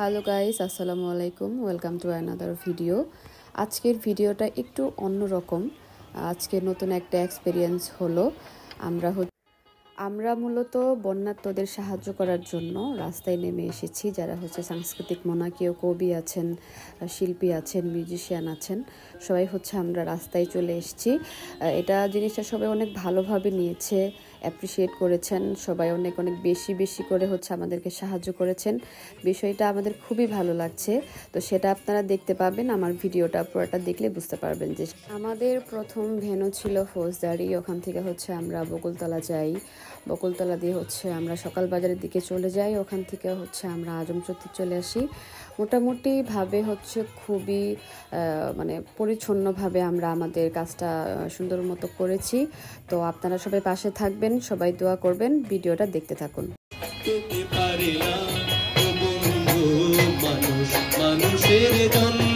Hello guys, আসসালামু আলাইকুম। Welcome to another video. আজকের ভিডিওটা একটু অন্যরকম। আজকে নতুন একটা এক্সপেরিয়েন্স হলো। আমরা মূলত বন্যার্তদের সাহায্য করার জন্য রাস্তায় নেমে এসেছি। যারা সাংস্কৃতিক মনাকীয় কবি আছেন, শিল্পী আছেন, মিউজিশিয়ান আছেন, সবাই আমরা রাস্তায় চলে এসেছি। জিনিসটা সবাই অনেক ভালোভাবে নিয়েছে, অ্যাপ্রিসিয়েট করেছেন। সবাই অনেক অনেক বেশি বেশি করে আমাদেরকে সাহায্য করেছেন। বিষয়টা আমাদের খুবই ভালো লাগছে। তো সেটা আপনারা দেখতে পাবেন। আমার ভিডিওটা পুরোটা দেখলে বুঝতে পারবেন যে আমাদের প্রথম ভেন্যু ছিল ফৌজদারি। ওখান থেকে আমরা বকুলতলা যাই। বকুলতলা দিয়ে আমরা সকাল বাজারের দিকে চলে যাই। ওখান থেকে আমরা আজম চত্বর চলে আসি। মোটামুটিভাবে খুবই পরিচ্ছন্নভাবে আমরা আমাদের কাজটা সুন্দর মতো করেছি। তো আপনারা সবাই পাশে থাকবেন, সবাই দোয়া করবেন, ভিডিওটা দেখতে থাকুন। মানুষের জন্যে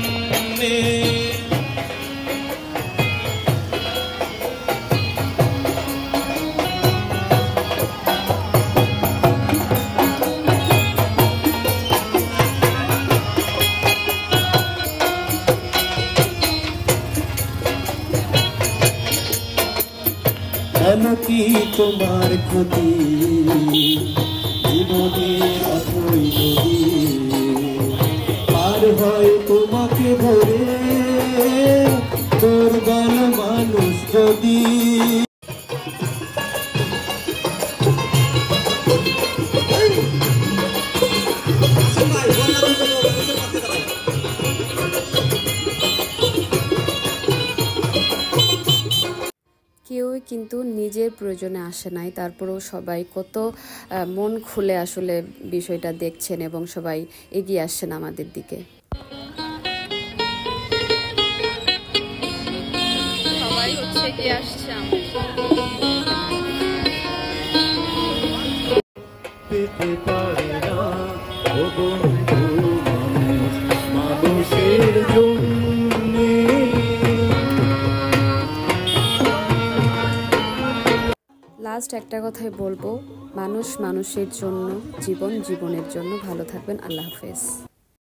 কেন কি তোমার ক্ষতি, জীবনের অথই নদী পার হয় তোমাকে ধরে দুর্বল মানুষ যদি। কেউই কিন্তু নিজের প্রয়োজনে আসে নাই, তারপরেও সবাই কত মন খুলে আসলে বিষয়টা দেখছেন এবং সবাই এগিয়ে আসছেন আমাদের দিকে। সবাই এগিয়ে আসছে মানুষের জন্য। লাস্ট একটা কথাই বলবো, মানুষ মানুষের জন্য, জীবন জীবনের জন্য। ভালো থাকবেন। আল্লাহ হাফেজ।